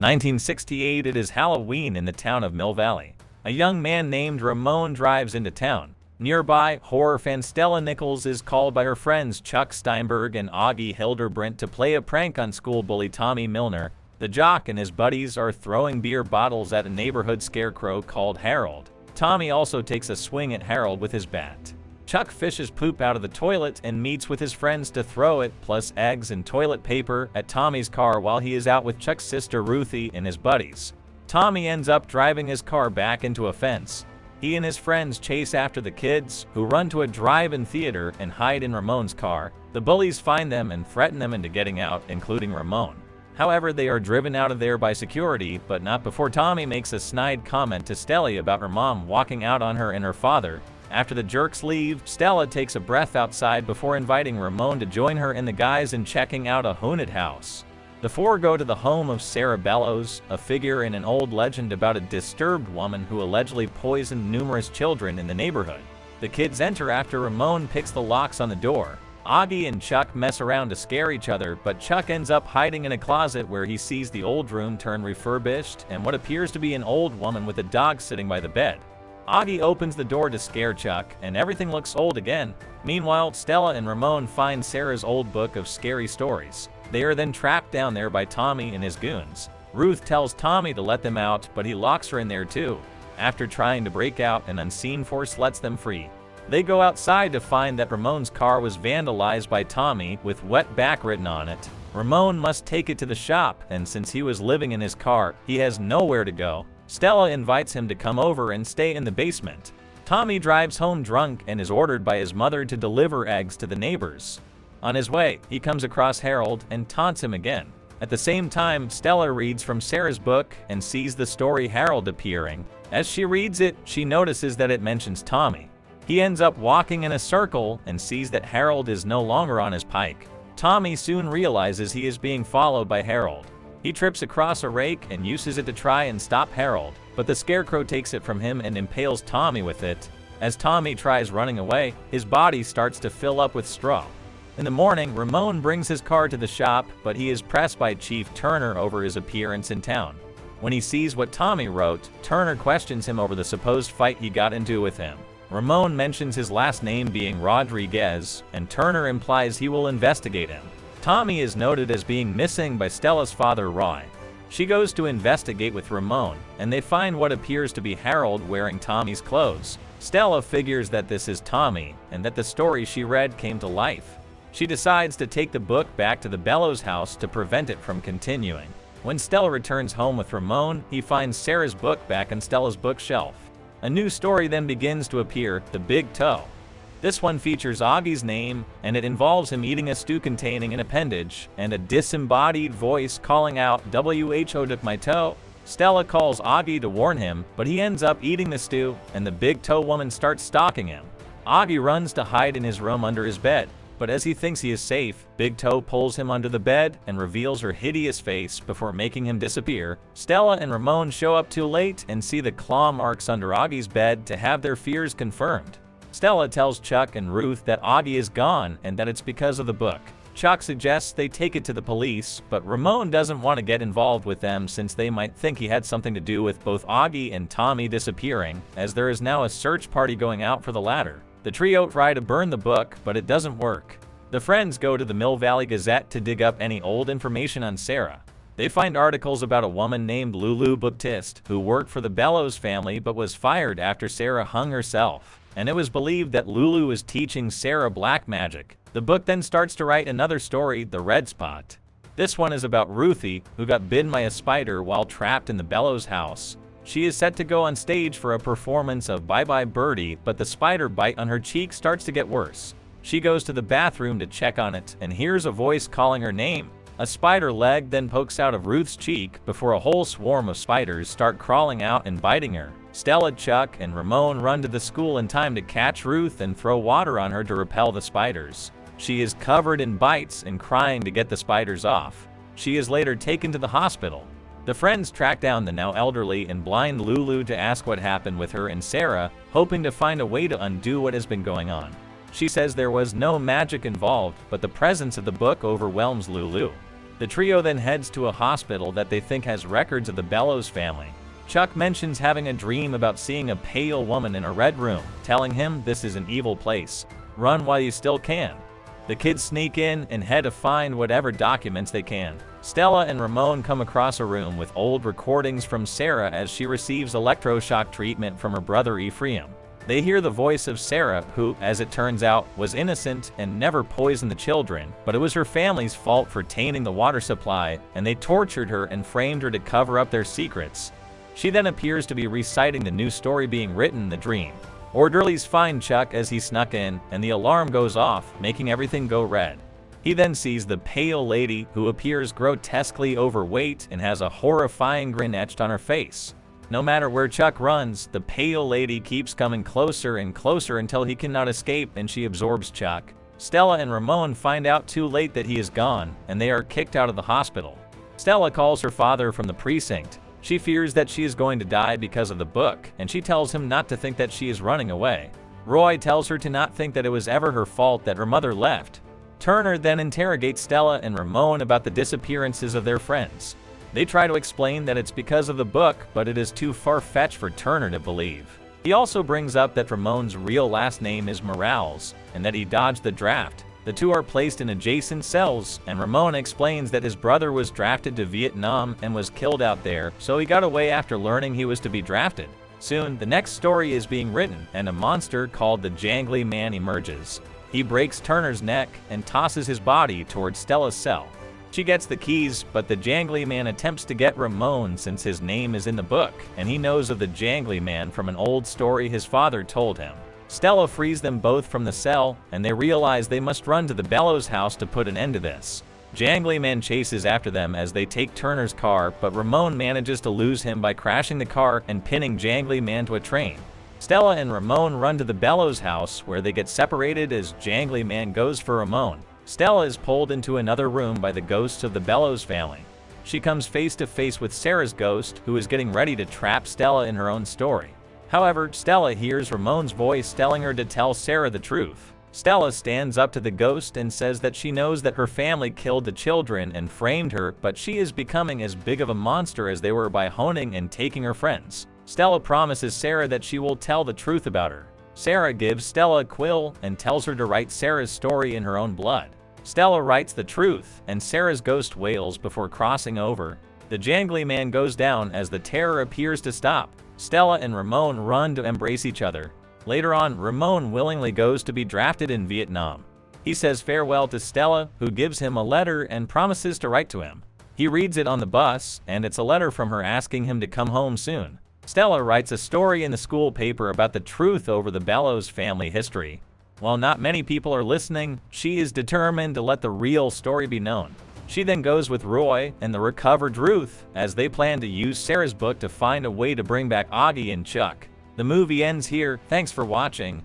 1968. It is Halloween in the town of Mill Valley. A young man named Ramon drives into town. Nearby, horror fan Stella Nichols is called by her friends Chuck Steinberg and Augie Hildebrand to play a prank on school bully Tommy Milner. The jock and his buddies are throwing beer bottles at a neighborhood scarecrow called Harold. Tommy also takes a swing at Harold with his bat. Chuck fishes poop out of the toilet and meets with his friends to throw it, plus eggs and toilet paper, at Tommy's car while he is out with Chuck's sister Ruthie and his buddies. Tommy ends up driving his car back into a fence. He and his friends chase after the kids, who run to a drive-in theater and hide in Ramon's car. The bullies find them and threaten them into getting out, including Ramon. However, they are driven out of there by security, but not before Tommy makes a snide comment to Stella about her mom walking out on her and her father. After the jerks leave, Stella takes a breath outside before inviting Ramon to join her and the guys in checking out a haunted house. The four go to the home of Sarah Bellows, a figure in an old legend about a disturbed woman who allegedly poisoned numerous children in the neighborhood. The kids enter after Ramon picks the locks on the door. Augie and Chuck mess around to scare each other, but Chuck ends up hiding in a closet where he sees the old room turn refurbished and what appears to be an old woman with a dog sitting by the bed. Augie opens the door to scare Chuck, and everything looks old again. Meanwhile, Stella and Ramon find Sarah's old book of scary stories. They are then trapped down there by Tommy and his goons. Ruth tells Tommy to let them out, but he locks her in there too. After trying to break out, an unseen force lets them free. They go outside to find that Ramon's car was vandalized by Tommy with wet back written on it. Ramon must take it to the shop, and since he was living in his car, he has nowhere to go. Stella invites him to come over and stay in the basement. Tommy drives home drunk and is ordered by his mother to deliver eggs to the neighbors. On his way, he comes across Harold and taunts him again. At the same time, Stella reads from Sarah's book and sees the story Harold appearing. As she reads it, she notices that it mentions Tommy. He ends up walking in a circle and sees that Harold is no longer on his pike. Tommy soon realizes he is being followed by Harold. He trips across a rake and uses it to try and stop Harold, but the scarecrow takes it from him and impales Tommy with it. As Tommy tries running away, his body starts to fill up with straw. In the morning, Ramon brings his car to the shop, but he is pressed by Chief Turner over his appearance in town. When he sees what Tommy wrote, Turner questions him over the supposed fight he got into with him. Ramon mentions his last name being Rodriguez, and Turner implies he will investigate him. Tommy is noted as being missing by Stella's father, Roy. She goes to investigate with Ramon, and they find what appears to be Harold wearing Tommy's clothes. Stella figures that this is Tommy, and that the story she read came to life. She decides to take the book back to the Bellows house to prevent it from continuing. When Stella returns home with Ramon, he finds Sarah's book back on Stella's bookshelf. A new story then begins to appear, The Big Toe. This one features Augie's name, and it involves him eating a stew containing an appendage, and a disembodied voice calling out, "WHO took my toe." Stella calls Augie to warn him, but he ends up eating the stew, and the Big Toe woman starts stalking him. Augie runs to hide in his room under his bed, but as he thinks he is safe, Big Toe pulls him under the bed and reveals her hideous face before making him disappear. Stella and Ramon show up too late and see the claw marks under Augie's bed to have their fears confirmed. Stella tells Chuck and Ruth that Augie is gone and that it's because of the book. Chuck suggests they take it to the police, but Ramon doesn't want to get involved with them since they might think he had something to do with both Augie and Tommy disappearing, as there is now a search party going out for the latter. The trio try to burn the book, but it doesn't work. The friends go to the Mill Valley Gazette to dig up any old information on Sarah. They find articles about a woman named Lulu Baptiste who worked for the Bellows family but was fired after Sarah hung herself. And it was believed that Lulu was teaching Sarah black magic. The book then starts to write another story, The Red Spot. This one is about Ruthie, who got bitten by a spider while trapped in the Bellows house. She is set to go on stage for a performance of Bye Bye Birdie, but the spider bite on her cheek starts to get worse. She goes to the bathroom to check on it and hears a voice calling her name. A spider leg then pokes out of Ruth's cheek before a whole swarm of spiders start crawling out and biting her. Stella, Chuck, and Ramon run to the school in time to catch Ruth and throw water on her to repel the spiders. She is covered in bites and crying to get the spiders off. She is later taken to the hospital. The friends track down the now elderly and blind Lulu to ask what happened with her and Sarah, hoping to find a way to undo what has been going on. She says there was no magic involved, but the presence of the book overwhelms Lulu. The trio then heads to a hospital that they think has records of the Bellows family. Chuck mentions having a dream about seeing a pale woman in a red room, telling him this is an evil place. Run while you still can. The kids sneak in and head to find whatever documents they can. Stella and Ramon come across a room with old recordings from Sarah as she receives electroshock treatment from her brother Ephraim. They hear the voice of Sarah, who, as it turns out, was innocent and never poisoned the children, but it was her family's fault for tainting the water supply, and they tortured her and framed her to cover up their secrets. She then appears to be reciting the new story being written in the dream. Orderlies find Chuck as he snuck in, and the alarm goes off, making everything go red. He then sees the pale lady, who appears grotesquely overweight and has a horrifying grin etched on her face. No matter where Chuck runs, the pale lady keeps coming closer and closer until he cannot escape and she absorbs Chuck. Stella and Ramon find out too late that he is gone, and they are kicked out of the hospital. Stella calls her father from the precinct. She fears that she is going to die because of the book, and she tells him not to think that she is running away. Roy tells her to not think that it was ever her fault that her mother left. Turner then interrogates Stella and Ramon about the disappearances of their friends. They try to explain that it's because of the book, but it is too far-fetched for Turner to believe. He also brings up that Ramon's real last name is Morales, and that he dodged the draft. The two are placed in adjacent cells, and Ramon explains that his brother was drafted to Vietnam and was killed out there, so he got away after learning he was to be drafted. Soon, the next story is being written, and a monster called the Jangly Man emerges. He breaks Turner's neck and tosses his body towards Stella's cell. She gets the keys, but the Jangly Man attempts to get Ramon since his name is in the book, and he knows of the Jangly Man from an old story his father told him. Stella frees them both from the cell, and they realize they must run to the Bellows house to put an end to this. Jangly Man chases after them as they take Turner's car, but Ramon manages to lose him by crashing the car and pinning Jangly Man to a train. Stella and Ramon run to the Bellows house, where they get separated as Jangly Man goes for Ramon. Stella is pulled into another room by the ghosts of the Bellows family. She comes face to face with Sarah's ghost, who is getting ready to trap Stella in her own story. However, Stella hears Ramon's voice telling her to tell Sarah the truth. Stella stands up to the ghost and says that she knows that her family killed the children and framed her, but she is becoming as big of a monster as they were by honing and taking her friends. Stella promises Sarah that she will tell the truth about her. Sarah gives Stella a quill and tells her to write Sarah's story in her own blood. Stella writes the truth, and Sarah's ghost wails before crossing over. The Jangly Man goes down as the terror appears to stop. Stella and Ramon run to embrace each other. Later on, Ramon willingly goes to be drafted in Vietnam. He says farewell to Stella, who gives him a letter and promises to write to him. He reads it on the bus, and it's a letter from her asking him to come home soon. Stella writes a story in the school paper about the truth over the Bellows family history. While not many people are listening, she is determined to let the real story be known. She then goes with Roy and the recovered Ruth, as they plan to use Sarah's book to find a way to bring back Augie and Chuck. The movie ends here. Thanks for watching.